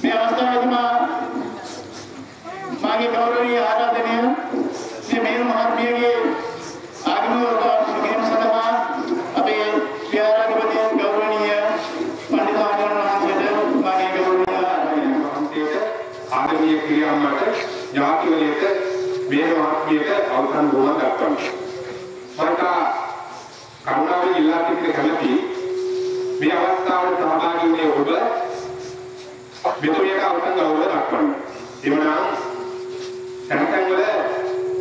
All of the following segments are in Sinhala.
මේ අවස්ථාවේදී මාගේ ගෞරවනීය ආරාධනය මේ මේරු මහත්මියගේ ආගමන කිරීම සඳහා අපේ විහාරාධිපති ගෞරවනීය පඬිතුමාණන් වහන්සේට මාගේ ගෞරවනීය ආගමීය ක්‍රියාවන්ට ඥාතිවලට මේරු මහත්මියට අවසන් බොහොම දක්වනවා. මට කරුණාවෙන් ඉල්ලා සිටින කැමැති මේ අවස්ථාවට සහභාගී වුණේ ඔබ මෙතුමියට අවසන් ගෞරව දක්වන්න. එවනම් තැන්වල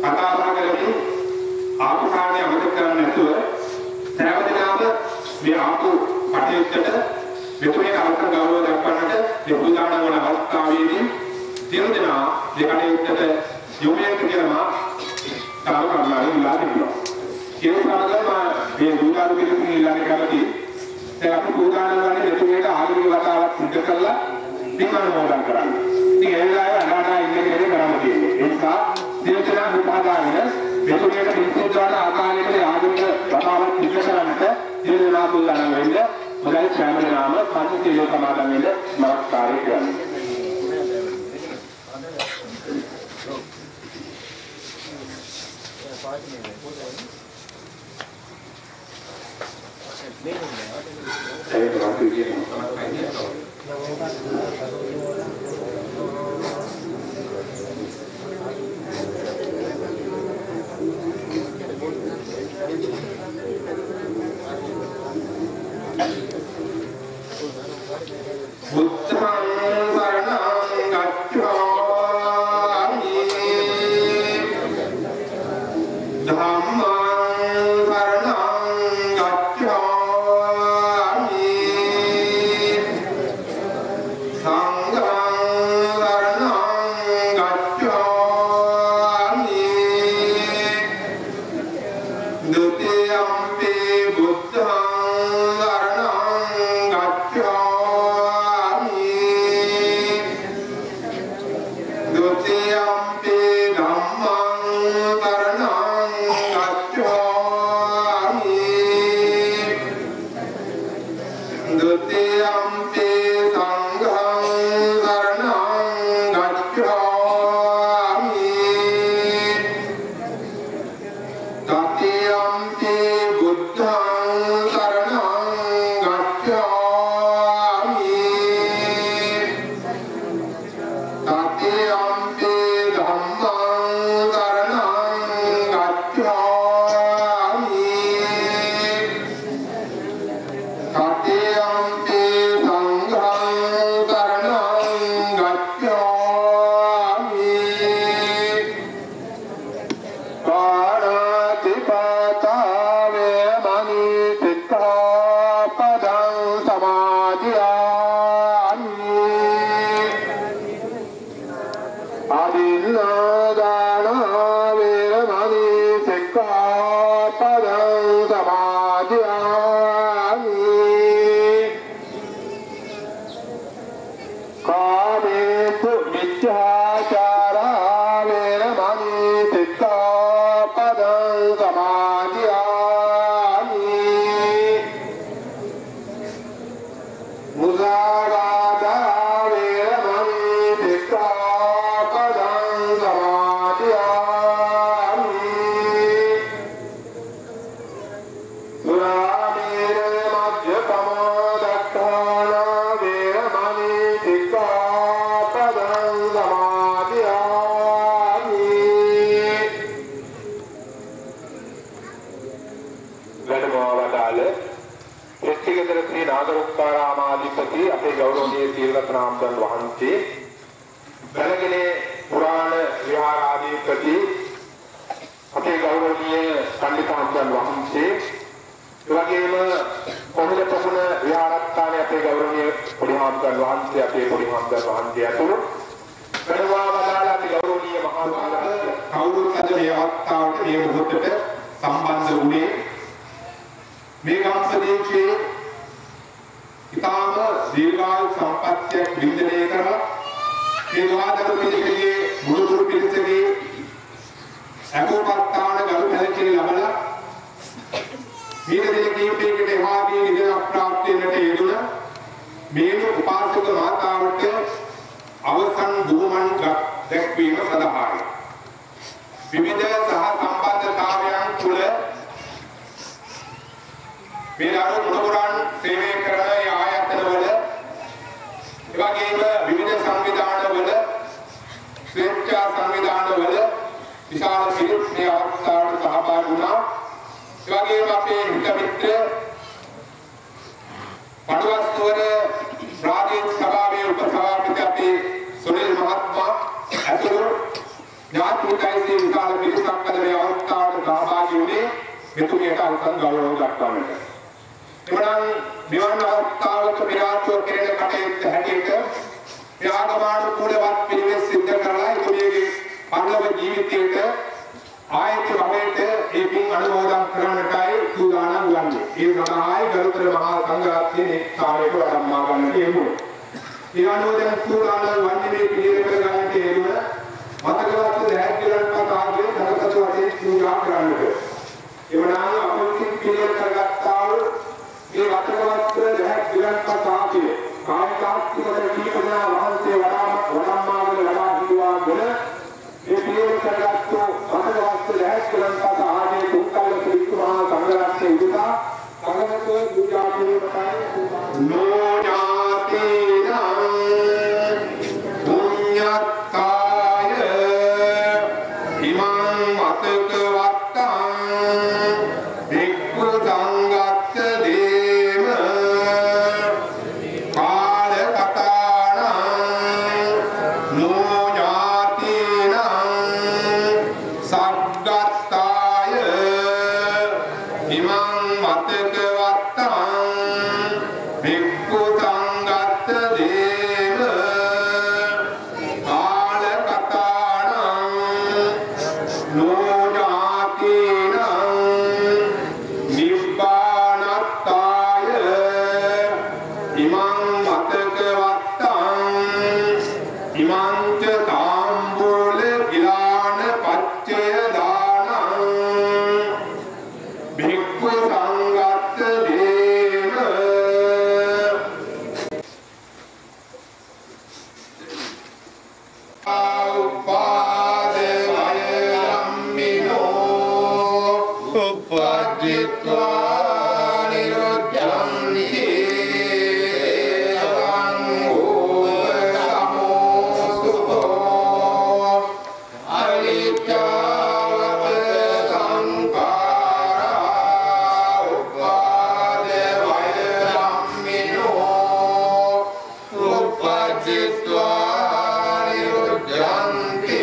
කතා බහ කරමින් ආපු කාණේ අමතක කරන්නේ නැතුව සෑම දිනම මේ ආපු කටයුත්තට මෙතුමියට අවසන් ගෞරව දක්වන්නට දෙපුදාන වන අවස්ථාවේදී සියලු දෙනා මේ කටයුත්තට යොමු වෙන්න කියලා කරුණාවෙන් ඉල්ලා සිටිනවා. ඒ සමගම මේ දුලාරු පිළිතුරු ඉල්ලන්නේ කැමති දැන් අපි පුදාන වන්නේ මෙතුමියට ආගමික වතාවක් සිදු කරලා පින්කම් මොඩන් කරන්න. ඉතින් ඒ වෙලාවේ අනාගත ඉන්නේ කරන්න තියෙන්නේ. ඒ නිසා සියලුදෙනා උපහාදාගෙන මෙතුමියට පින්කම් දාන ආකාරයකට ආගමික වතාවක් සිදු කරන්නට සියලුදෙනා පුදාන වෙන්න මොකද සෑම දිනම පන්තියේ සමාදන් වෙන්න නමස්කාරය කරන්නේ. දැක්වීම සඳහායි. විවිධ සහ සම්බන්ධතාවයන් තුළ මේ දරුවෝ මුණුබුරන් සේවය කරන ආයතනවල එවැගේම විවිධ සංවිධානවල ස්වේච්ඡා සංවිධානවල විශාල පිරිස් මේ අවස්ථාවට සහභාගී වුණා. එවැගේම අපේ හිත මිත්‍ර පඩුවස්නුවර ප්‍රාදේශීය සභාවේ උපසභාපති අපේ සුනිල් මහත්මයා ඇතුළු ඥාතිකයිසේ විශාල පිරිසක් අද මේ අවස්ථාවට සහභාගී වුණේ මෙතුමියට අවසන් ගෞරව දක්වන්නට. එමනම් මෙවන් අවස්ථාවක පෙරාතුව කෙරෙන කටයුත්ත හැටියට ත්‍යාගමානුකූලවත් පිළිවෙත් සිද්ධ කරලා එතුමියගේ පරලොව ජීවිතයට ආයත භවයට ඒ පින් අනුමෝදන් කරන්නටයි සූදානම් වන්නේ. ඒ සඳහායි ගරුතර මහා සංඝරත්නයේ එක්තාවයට වඩම්මා ගන්නට යෙදුණා. ඒ අනුමෝදන් සූදානම් වන්නේ මේ පිළිවෙල කරගන්නට යෙදුණ මතකවත් දැහැග්ගලන් පතාගේ සරසතු වශයෙන් පූජා කරන්නට. එවනම් අපිට පිළිවෙල කරගත්තා වූ මේ මතකවත් දැහැග්ගලන් පතාගේ කායිකාත්මක කීපදා වහන්සේ වඩම්මාවල ලබා දීවා ගුණ ඒ පිළිවෙල කරගත්තු මතකවත් දැහැග්ගලන් පතාගේ තුන්කල් ත්‍රිකුණා සංඝරත්නයේ උදා සංඝරත්නයේ පූජා කිරීමටයි නෝජාතිනා පුඤ්ඤත්තාය ඉමං මතක වත්තං භික්ඛු සංඝස්ස දේම කාල කතාණං නෝජාතිනං සග්ගත්තාය ඉමං මතක වත්තං භික්ඛු සංඝස්ස දේම කාල කතාණං නෝජාතිනං නිබ්බානත්තාය ඉමං මතක වත්තං ඉමං ච තාම්බූල ගිලාන පච්චය දානං භික්ඛු සංඝස්ස දේම උපාදේ වය ධම්මිනෝ උපජ්ජිත්වා නිරුද්ධන්ති සවං ඕසමෝසුතෝ අරිච්ඡාවත සංඛාරා උපාදේ වය ධම්මිනෝ උපජ්ජිත්වා නිරුද්ධන්ති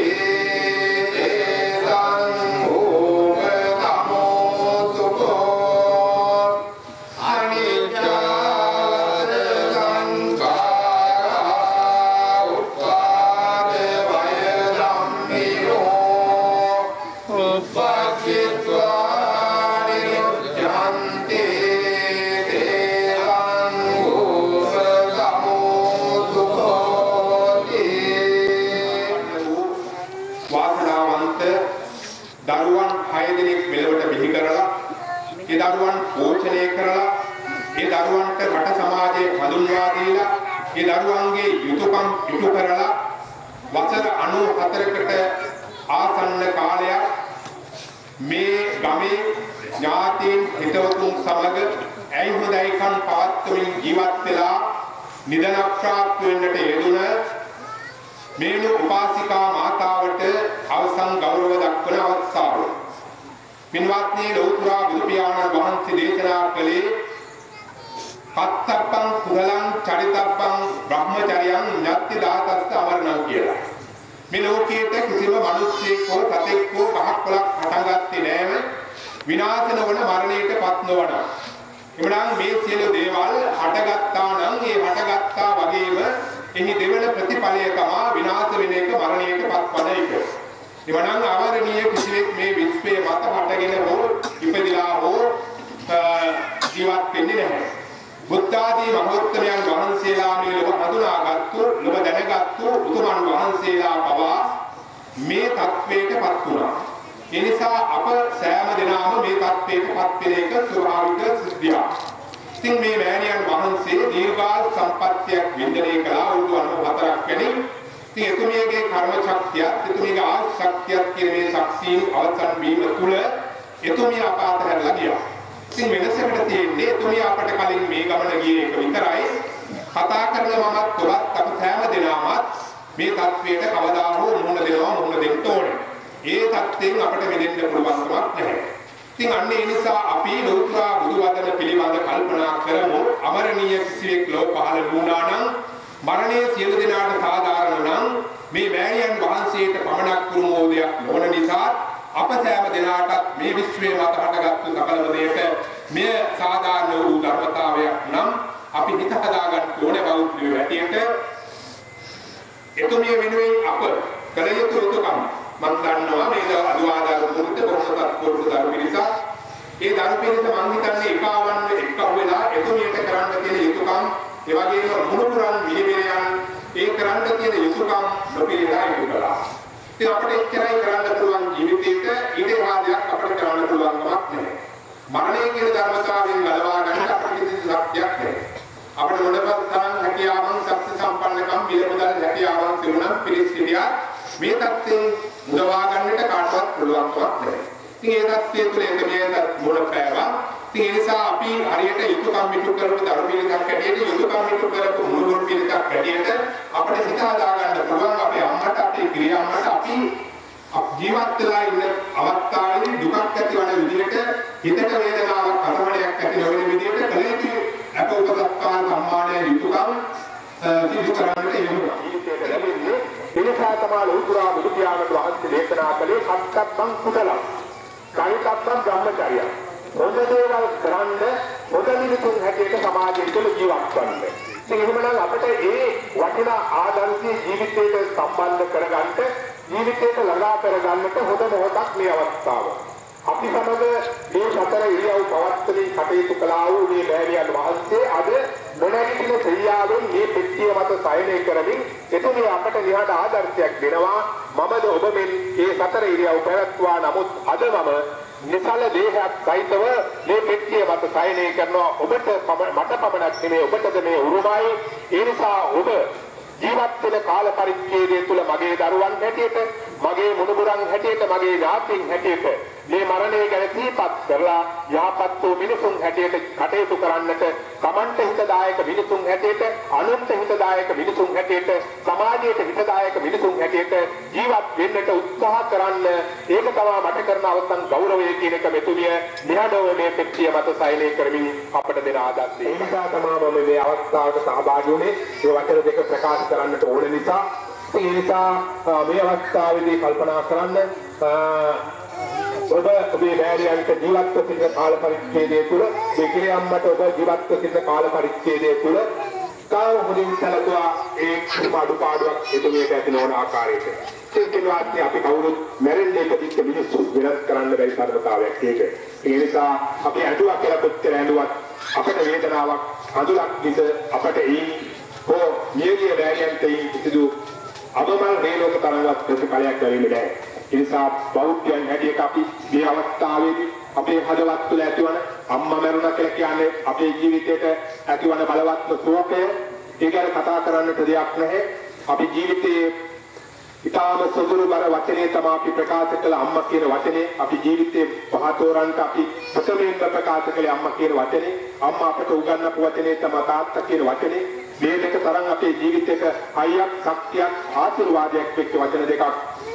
වාසනාවන්ත දරුවන් 6 දෙනෙක් මෙලොවට බිහි කරලා ඒ දරුවන් පෝෂණය කරලා ඒ දරුවන්ට රට සමාජයේ හඳුන්වා දීලා ඒ දරුවන්ගේ යුතුයකම් ඉටු කරලා වසර 94කට ආසන්න කාලයක් මේ ගමේ ඥාතීන් හිතවතුන් සමග ඇයි හොඳයි කන් පවත්වමින් ජීවත් වෙලා නිදන ප්‍රාප්ත වෙන්නට යෙදුන මේනු උපාසිකා මාතාවට අවසන් ගෞරව දක්වන අවස්ථාව. පින්වත්නි ලෞතර බුදු පියාණන් වහන්සේ දේශනා කළේ කත්තප්පං කුසලං චරිතප්පං බ්‍රහ්මචර්යං ඤත්ති දාතස්ස අමරණං කියලා. මේ ලෝකයේ කිසිම මිනිස්සෙක් හෝ සතෙක් හෝ ගහක් කොළක් හටගත්තේ නැව විනාශ නොවන මරණයටපත් නොවන. එමනම් මේ සියලු දේවල් හටගත්තා නම් ඒ හටගත්තා වගේම එහි දෙවන ප්‍රතිඵලය තමයි විනාශ වෙන එක මරණයටපත් වන එක. එවනම් අවරණීය කිසිවෙක් මේ විශ්වයේ මත හටගෙන හෝ ඉපදිලා හෝ ජීවත් වෙන්නේ නැහැ. බුද්ධ ආදී මහෝත්තමයන් වහන්සේලා මේ ලෝක හඳුනාගත්තු, ලෝක දැනගත්තු උතුමන් වහන්සේලා පවා මේ තත්වයටපත් වුණා. ඒ නිසා අප සෑම දිනම මේ තත්වයටපත් වෙන එක ස්වභාවික සිද්ධියක්. ඉතින් මේ මෑණියන් වහන්සේ දීර්ඝායු සම්පත්තියක් වින්දනය කළා වුරුදු 94ක් වෙනින් ඉතින් එතුමියගේ කර්ම ශක්තිය, එතුමියගේ ආයු ශක්තිය කියන මේ ශක්තිය අවසන් වීම තුල එතුමිය අපාත හැරලා ගියා. ඉතින් වෙනසකට තියෙන්නේ එතුමිය අපට කලින් මේ ගමන ගියේ එක විතරයි. කතා කරන මමත් ඔබත් අපි සෑම දිනමත් මේ தത്വයට කවදා හෝ මුහුණ දෙන්න ඕනේ. ඒ தත්යෙන් අපට මෙදෙන්න පුළුවන් කමක් නැහැ. ඉතින් අන්න ඒ නිසා අපි ලෝතුරා බුදු වදන පිළිබඳ කල්පනා කරමු. අමරණීය කිසිවෙක් ලෝ පහළ වුණා නම් මරණය සියලු දෙනාට සාධාරණ නම් මේ මෑණියන් වහන්සේට පමණක් කුරුමෝදයක් නොවන නිසා අප සෑම දෙනාටත් මේ විශ්වයේ මත හටගත්තු සකලම දෙයට මෙය සාධාරණ වූ ධර්මතාවයක් නම් අපි හිත හදාගන්න ඕනේ බෞද්ධයෝ හැටියට. එතුමිය වෙනුවෙන් අප කළ යුතු යුතුකම් මම දන්නවා මේක අදුආදාර මුරුද්ද කොහොමද කොටු දරු පිරිසක්. ඒ දරු පිරිස මම හිතන්නේ එකවන්න එක්ක වෙලා එතුමියට කරන්න තියෙන යුතුකම් ඒ වගේම මුණුපුරන් මිලිමෙරයන් ඒ කරන්න තියෙන යුතුකම් නොපිළිලා ඉටු කළා. ඉතින් අපිට එච්චරයි කරන්න පුළුවන් ජීවිතේට ඊට එහාදයක් අපිට කරන්න පුළුවන් කමක් නැහැ. මරණය කියන ධර්මතාවයෙන් ගලවා ගන්න අපිට කිසි ශක්තියක් නැහැ. අපිට මොනවත් තරම් හැකියාවන් ශක්ති සම්පන්නකම් පිළිබඳව හැකියාවන් තිබුණා පිළිසිරියා මේ தත්ත්වයෙන් මුදවා ගන්නට කාටවත් පුළුවන් කමක් නැහැ. ඉතින් ඒ தත්ත්වය තුළ එතනියට මොන පෑවා. ඉතින් ඒ නිසා අපි හරියට යුතුයකම් මිතු කරපු දරු පිළිකක් හැටියට යුතුයකම් මිතු කරපු මුළුගොඩ පිළිකක් හැටියට අපිට හිත හදා ගන්න පුළුවන් අපේ අම්මට අපේ ගිරියම්මට අපි ජීවත් වෙලා ඉන්න අවස්ථාවේ දුකක් ඇතිවන විදිහට හිතට වේදනාවක් අරමුණයක් ඇති නොවන විදිහට කලේටි අප උපසත්තාන සම්මානය යුතුයකම් සිදු කරන්නට යොමුනවා. එනිසා තමයි ලෝතුරා බුදු පියාණන් වහන්සේ දේශනා කළේ සත්‍යබ්බං කුසලං කායිකබ්බං බ්‍රහ්මචර්යය. හොඳ දේවල් කරන්න හොඳ මිනිසුන් හැටියට සමාජයේ තුල ජීවත් වෙන්න. ඉතින් එහෙමනම් අපිට ඒ වටිනා ආදර්ශී ජීවිතයට සම්බන්ධ කරගන්න ජීවිතයට ළඟා කරගන්නට හොඳ මොහොතක් මේ අවස්ථාව. අපි සමග මේ සතර ඉරියව් පවත්වමින් කටයුතු කළා වූ මේ මෑණියන් වහන්සේ අද මොනැතින ක්‍රියාවෙන් මේ පෙට්ටිය මත සයනය කරමින් එතුමිය අපට නිහඬ ආදර්ශයක් දෙනවා. මමද ඔබ මෙන් මේ සතර ඉරියව් පැවැත්වා නමුත් අද මම නිසල දේහයක් සහිතව මේ පෙට්ටිය මත සයනය කරනවා. ඔබට මට පමණක් නෙමෙයි ඔබටද මේ උරුමයි. ඒ නිසා ඔබ ජීවත් වෙන කාල පරිච්ඡේදය තුළ මගේ දරුවන් හැටියට මගේ මුණුබුරන් හැටියට මගේ ඥාතීන් හැටියට මේ මරණය ගැන සිහිපත් කරලා යහපත් වූ මිනිසුන් හැටියට කටයුතු කරන්නට තමන්ට හිතදායක මිනිසුන් හැටියට අනුන්ට හිතදායක මිනිසුන් හැටියට සමාජයට හිතදායක මිනිසුන් හැටියට ජීවත් වෙන්නට උත්සාහ කරන්න. ඒක තමයි මට කරන අවසන් ගෞරවය කියන එක මෙතුමිය නිහඬව මේ පෙට්ටිය මත සයනය කරමින් අපට දෙන ආදර්ශය. ඒ නිසා තමයි මම මේ අවස්ථාවට සහභාගී වුණේ. මේ වචන දෙක ප්‍රකාශ කරන්නට ඕන නිසා. ඒ නිසා මේ අවස්ථාවේදී කල්පනා කරන්න ඔබ ඔබේ මෑණියන්ට ජීවත්ව සිටින කාල පරිච්ඡේදය තුළ මේ ගිරියම්මට ඔබ ජීවත්ව සිටින කාල පරිච්ඡේදය තුළ කාව මුලින් සැලකුවා ඒ අඩුපාඩුවක් එතුමියට ඇති නොවන ආකාරයට. ඒකෙන්වත් අපි කවුරුත් මැරෙන්නේ ඉපදිච්ච මිනිස්සු වෙනස් කරන්න බැරි ධර්මතාවයක් ඒක. ඒ නිසා අපි අඩුවක් කියලා කොච්චර ඇඬුවත් අපට වේදනාවක් අඳුරක් විස අපට හෝ නියගිය මෑණියන්ට කිසිදු අවමල් රේලෝක තරංගවත් ප්‍රතිඵලයක් ලැබෙන්නේ නැහැ. ඒ නිසා බෞද්ධයන් හැටියට අපි මේ අවස්ථාවේදී අපේ හදවත් තුළ ඇතිවන අම්මා මරුණා කියලා කියන්නේ අපේ ජීවිතයට ඇතිවන බලවත්ම ශෝකය. ඒක ගැන කතා කරන්නට දෙයක් නැහැ. අපි ජීවිතයේ ඊටාම සුදුරු බර වචනේ තමයි අපි ප්‍රකාශ කළ අම්මා කියන වචනේ. අපි ජීවිතයේ පහතෝරන්ට අපි ප්‍රථමයෙන්ම ප්‍රකාශ කළේ අම්මා කියන වචනේ. අම්මා අපට උගන්වපු වචනේ තමයි තාත්තා කියන වචනේ. මේ දෙක තරම් අපේ ජීවිතයක හයියක් ශක්තියක් ආශිර්වාදයක් වෙච්ච වචන දෙකක්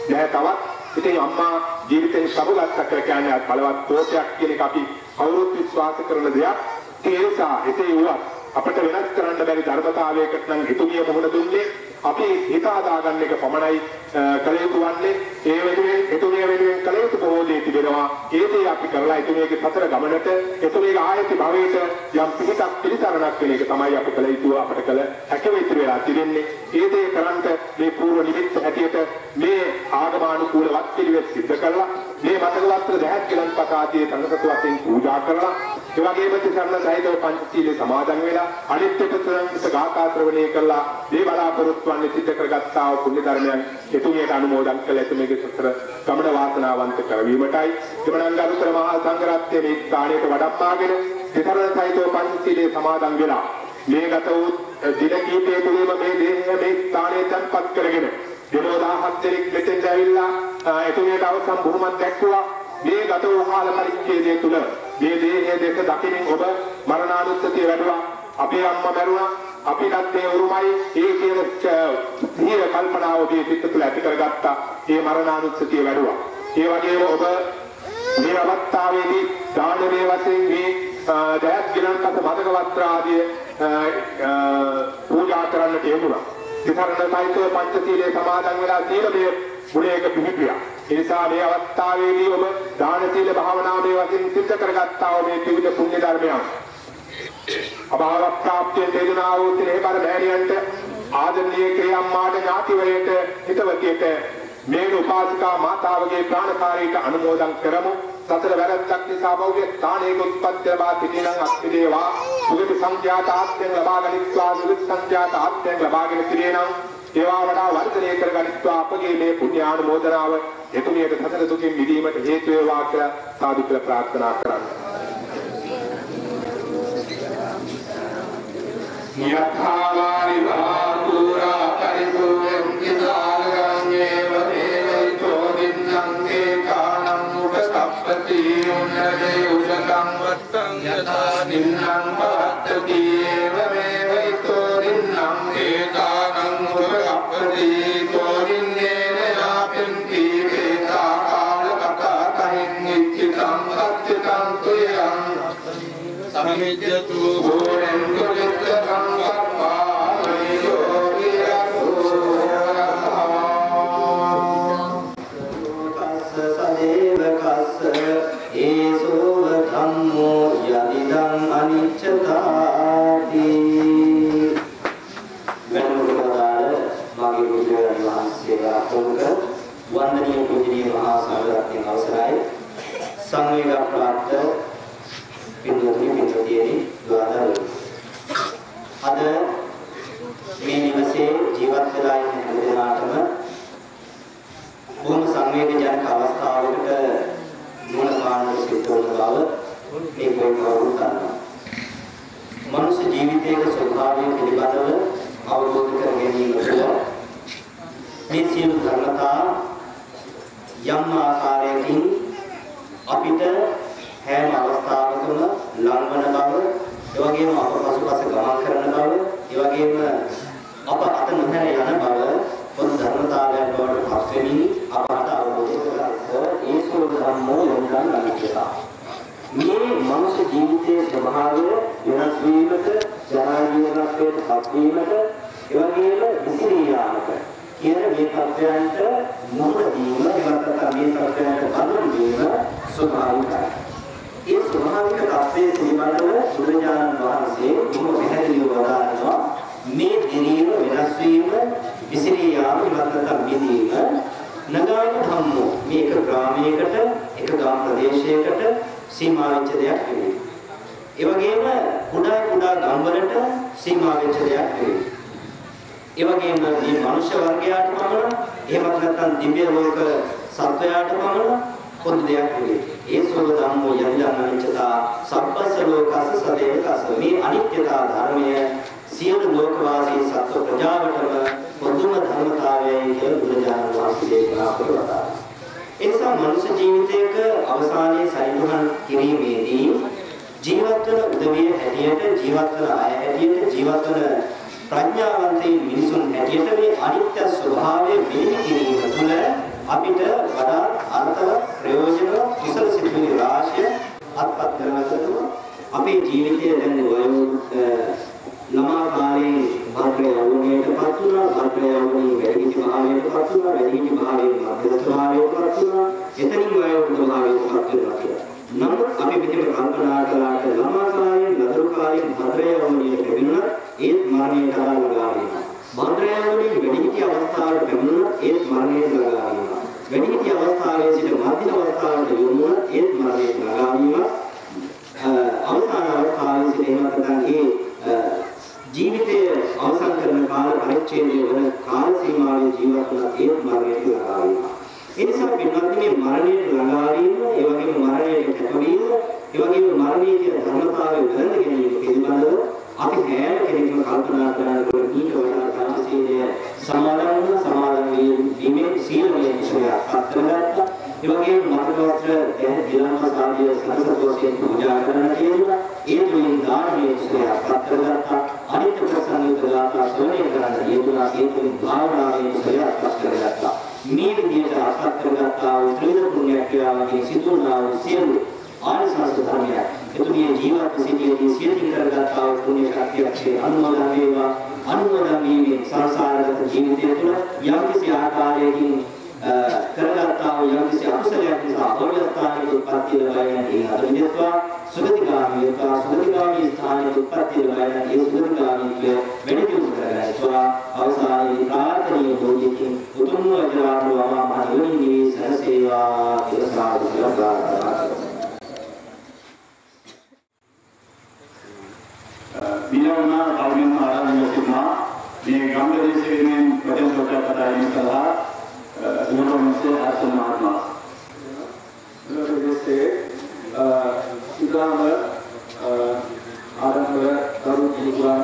නැහැ තවත්. ඉතින් අම්මා ජීවිතේ සබුලක් කර කියන්නේ බලවත් තෝටයක් කියන එක අපි කවුරුත් විශ්වාස කරන දෙයක්. ඒ නිසා එසේ වුණත් අපිට වෙනස් කරන්න බැරි ධර්මතාවයකට නම් හිතුමිය මොහොන දුන්නේ අපි හිත හදාගන්න එක පමණයි කළ යුතු වන්නේ. ඒ වෙනුවෙන් හිතුමිය වෙනුවෙන් කළ යුතු බොහෝ දේ තිබෙනවා. ඒ දේ අපි කරලා හිතුමියගේ සතර ගමනට හිතුමියගේ ආයති භවයට යම් පිටක් පිළිසරණක් වෙන එක තමයි අපි කළ යුතු අපට කළ හැකි විතර වෙලා තිබෙන්නේ. ඒ දේ කරන්ට මේ පූර්ව නිමිත්ත හැටියට මේ ආගමානුකූල වත් පිළිවෙත් සිද්ධ කරලා මේ මතකවත්‍ර දැහැත් කියලා පතාතියේ සංගතතු වශයෙන් පූජා කරලා ඒ වගේම තිසරණ සහිතව පංචශීලයේ සමාදන් වෙලා අනිත්‍ය ප්‍රතිසංගත ගාථා ශ්‍රවණය කළා. මේ බලාපොරොත්තු වන්නේ සිද්ධ කරගත්තා වූ පුණ්‍ය ධර්මයන් එතුමියට අනුමෝදන් කළ එතුමියගේ සතර ගමන වාසනාවන්ත කරවීමටයි එමනම් අනුතර මහා සංඝරත්නයේ මේ ස්ථානයට වඩම්මාගෙන තිසරණ සහිතව පංචශීලයේ සමාදන් වෙලා මේ ගත වූ දින කීපය තුළම මේ දේහය මේ ස්ථානයේ තැන්පත් කරගෙන විනෝදාහත් දෙනෙක් මෙතෙන්ට ඇවිල්ලා එතුමියට අවසන් බුහුමත් දැක්වුවා. මේ ගත වූ කාල පරිච්ඡේදය තුල මේ දේහයේ දෙක දකිනින් ඔබ මරණානුස්සතිය වැඩුවා. අපේ අම්මා මැරුණා. අපිටත් ඒ උරුමයි ඒ කියන සිහිය කල්පනාව ඔබේ සිත තුළ ඇති කරගත්තා. ඒ මරණානුස්සතිය වැඩුවා. ඒ වගේම ඔබ මේ අවස්ථාවේදී දානමය වශයෙන් මේ දයත් ගිලන්පත මදක වස්ත්‍ර ආදී පූජා කරන්නට යෙදුණා. විතරණ සහිතව පංචශීලයේ සමාදන් වෙලා සීලමය ගුණයක පිහිටියා. ඒ නිසා මේ අවස්ථාවේදී ඔබ දාන සීල භාවනාවේ වශයෙන් සිද්ධ කරගත්තා වූ මේ ත්‍රිවිධ පුණ්‍ය ධර්මයන් අභාව ප්‍රාප්තිය දෙදුනා වූ තෙහෙබර බෑරියන්ට ආදරණීය ක්‍රියාම්මාට ඥාතිවරයට හිතවතියට මේ උපාසිකා මාතාවගේ ප්‍රාණකාරීට අනුමෝදන් කරමු. සතර වැරද්දක් නිසා බෞද්ධ ස්ථානයක උත්පත්ති ලබා සිටිනන් අත්විදේවා. සුගති සංඛ්‍යාත ආත්මයෙන් ලබා ගනිත්වා. සුගති සංඛ්‍යාත ආත්මයෙන් ලබාගෙන සිටිනන් ඒවා වඩා වර්ධනය කර ගනිත්වා. අපගේ මේ පුණ්‍යානුමෝදනාව එතුමියට සතර දුකින් මිදීමට හේතු වේවා කියලා සාදු කියලා ප්‍රාර්ථනා කරන්නේ. යථාවාරි වාතුරා පරිපූර්ණ කිදාලගංගේව දේවයිතෝ දින්නම් ඒකානම් උපසප්පති උන්නදේ උසකං වත්තං යථා දින්නම් පවත්තති ඒව මේවයිතෝ දින්නම් ඒකානම් උපසප්පති තෝ දින්නේන යාපෙන්ති වේතා කාල කතා කහින් ඉච්ඡිතං අච්ඡිතං තුයං සමිජ්ජතු භෝරං කුජිත සංකප්පා කස්ස සදේවකස්ස ඒසෝව ධම්මෝ යදිදං අනිච්චතාති වෙනමුදාල මගේ බුදුරජාණන් වහන්සේලා ප්‍රමුඛ වන්දනීය පූජනීය මහා සංඝරත්නයේ අවසරයි සංවේග ප්‍රාප්ත පින්වත්නි ද්වාදර අද මේ නිවසේ ජීවත් වෙලා ඉන්න හැමදෙනාටම බොහොම සංවේදජනක අවස්ථාවකට මුණ පාන්නට සිද්ධ වන බව මේ කොයි කවුරුත් දන්නවා. මනුෂ්‍ය ජීවිතයේ ස්වභාවය පිළිබඳව අවබෝධ කර ගැනීම තුළ මේ සියලු ධර්මතා යම් ආකාරයකින් අපිට හැම අවස්ථාවකම ලංවන බව, ඒ වගේම අප පසුපස ගමන් කරන බව, ඒ වගේම අප අත නොහැර යන බව පොදු ධර්මතාවයන් බවට පත් වෙමින් අපට අවබෝධ කරගන්න ඒසෝ ධම්මෝ යොමුදන් අනිත්‍යතා. මේ මනුෂ්‍ය ජීවිතයේ ස්වභාවය වෙනස් වීමට, ජරා ජීවනත්වයට පත් වීමට, ඒ වගේම විසිරී යාමට කියන මේ තත්ත්වයන්ට මුහුණ දීම, එවකට මේ තත්ත්වයන්ට බඳුන් වීම ස්වභාවිකයි. ඒ ස්වභාවික තත්ත්වයේ පිළිබඳව බුදුරජාණන් වහන්සේ බොහොම පැහැදිලිව වදාළනවා. මේ දිරීම වෙනස් වීම, විසිරී යාම, ඉවත්කම් මිදීම නගාම ධම්මෝ මේක ග්‍රාමයකට, එක ගම් ප්‍රදේශයකට සීමා වෙච්ච දෙයක් නෙවෙයි. ඒ වගේම කුඩා කුඩා ගම්වලට සීමා වෙච්ච දෙයක් නෙවෙයි. ඒ වගේම මේ මනුෂ්‍ය වර්ගයාට පමණ, එහෙමත් නැත්නම් දිව්‍ය ලෝක සත්වයාට පමණ පොදු දෙයක් නෙවෙයි. ඒ සෝව ධම්මෝ යදිදං අනිච්චතා සබ්බස ලෝකස්ස සදේවකස්ස මේ අනිත්‍යතා ධර්මය සියලු ලෝකවාසී සත්ව ප්‍රජාවටම පොදුම ධර්මතාවයයි කියලා බුදුරජාණන් වහන්සේ දේශනා කළා. ඒ නිසා මනුෂ්‍ය ජීවිතයක අවසානයේ සයින්හන් කිරීමේදී ජීවත් වන උදවිය හැටියට, ජීවත් වන අය හැටියට, ජීවත් වන ප්‍රඥාවන්තයින් මිනිසුන් හැටියට මේ අනිත්‍ය ස්වභාවය මෙනෙහි කිරීම තුළ අපිට වඩා අර්ථවත් ප්‍රයෝජන කුසල සිතුවිලි රාශිය අත්පත් කරගන්නට අපේ ජීවිතයේ දැන් ළමා කාලේ භාග්‍ය යෞවනයටපත් වුණා, භාග්‍ය යෞවනයේ වැඩිහිටි භාවයටපත් වුණා, වැඩිහිටි භාවයේ මධ්‍යස්ථ භාවයටපත් වුණා, එතනින් වයෝවෘද්ධ භාවයටපත් වෙනවා කියලා. නමුත් අපි මෙහෙම කල්පනා කළාට ළමා කාලේ, නතර කාලේ භාග්‍ය යෞවනයේ ලැබුණා ඒත් මරණයට ළඟා වෙනවා. භාග්‍ය යෞවනයේ වැඩිහිටි අවස්ථාවට පැමිණුණා ඒත් මරණයට ළඟා වෙනවා. වැඩිහිටි අවස්ථාවේ සිට මධ්‍යම අවස්ථාවට යොමු වුණා ඒත් මරණයට ළඟා වීම. අවසාන අවස්ථාවේ සිට එහෙම නැත්නම් ජීවිතයේ අවසන් කරන කාල පරිච්ඡේදයේ වන කාල සීමාවේ ජීවත් වන ඒත් මරණයට ළඟා වෙනවා. ඒ නිසා පින්වත්නි මේ මරණයට ළඟා වීම, ඒ වගේම මරණයට කැපවීම, ඒ වගේම මරණීය ධර්මතාවය වැළඳ ගැනීම පිළිබඳව අපි හැම කෙනෙක්ම කල්පනා කරනකොට ඊට වඩා සාමසීලය සමාදන් වී දීමේ සීලමය කුසලයක් පත්‍රගත්තා. ඒ වගේම මතකවත්‍ර දිනමාසාදී සතරකෝසයෙන් පූජා කරන කියලා ඒ තුලින් ධාර්මීය කුසලයක් පත්‍රගත්තා. අනිත්‍ය ප්‍රසන්නත ගාථා ශ්‍රවණය කරන යෙදුනා ඒ තුලින් භාවනාවේ කුසලයක් පත්‍රගත්තා. මේ විදිහට අත්පත්‍රගත්තා වූ ත්‍රිවිධ පුණ්‍ය ක්‍රියාවකින් සිදුවනා වූ සියලු ආනිසංස ධර්මයක් එතුමිය ජීවත් සිටියේදී සියදින් කරගත්තා වූ පුණ්‍ය ශක්තියක් අනුමෝදන් වේවා. අනුමෝදන් වීමෙන් සංසාරගත ජීවිතය තුළ යම්කිසි ආකාරයකින් කරගත්තා වූ යම්කිසි අකුසලයක් නිසා අවලස්ථානික උත්පත්ති ලැබෙන ඒ අදමිත්වා සුගතිගාමී ස්ථානයේ උත්පත්ති ලැබෙන ඒ සුගතිගාමීත්වය වැඩි දියුණු කරගන්නවා. අවසානයේ ප්‍රාර්ථනීය බෝධියකින් උතුම් වජ්‍රාණුවම මහිමිනී සරසේවා කියලා සාදු ප්‍රාර්ථනා Bina Alvin Arana Yosima, the Gambarish Union, Potential Captain Salah, University Aston Mahatma. University, Islam, Arana, Tarun Islam,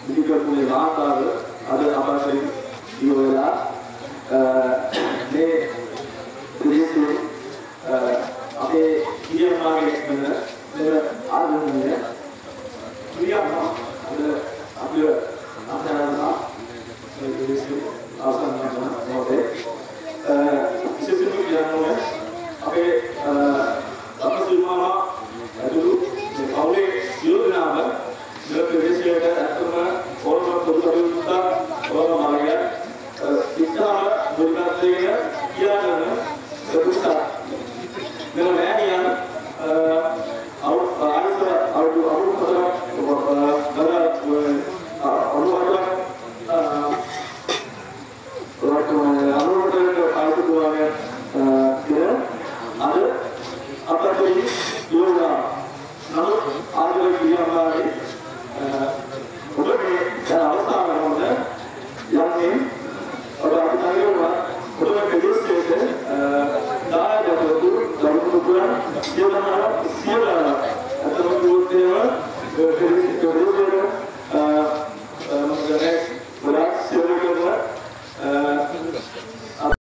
Medical Mahata, other Abashari, Yola, they receive here market, Arana. Dia ada ini asal nama ada sesuatu yang mana apa semua dulu awalnya dulu nama dalam Indonesia ada cuma orang berbagai kita orang Malaysia kita berbagai dia ada berusaha dengan yang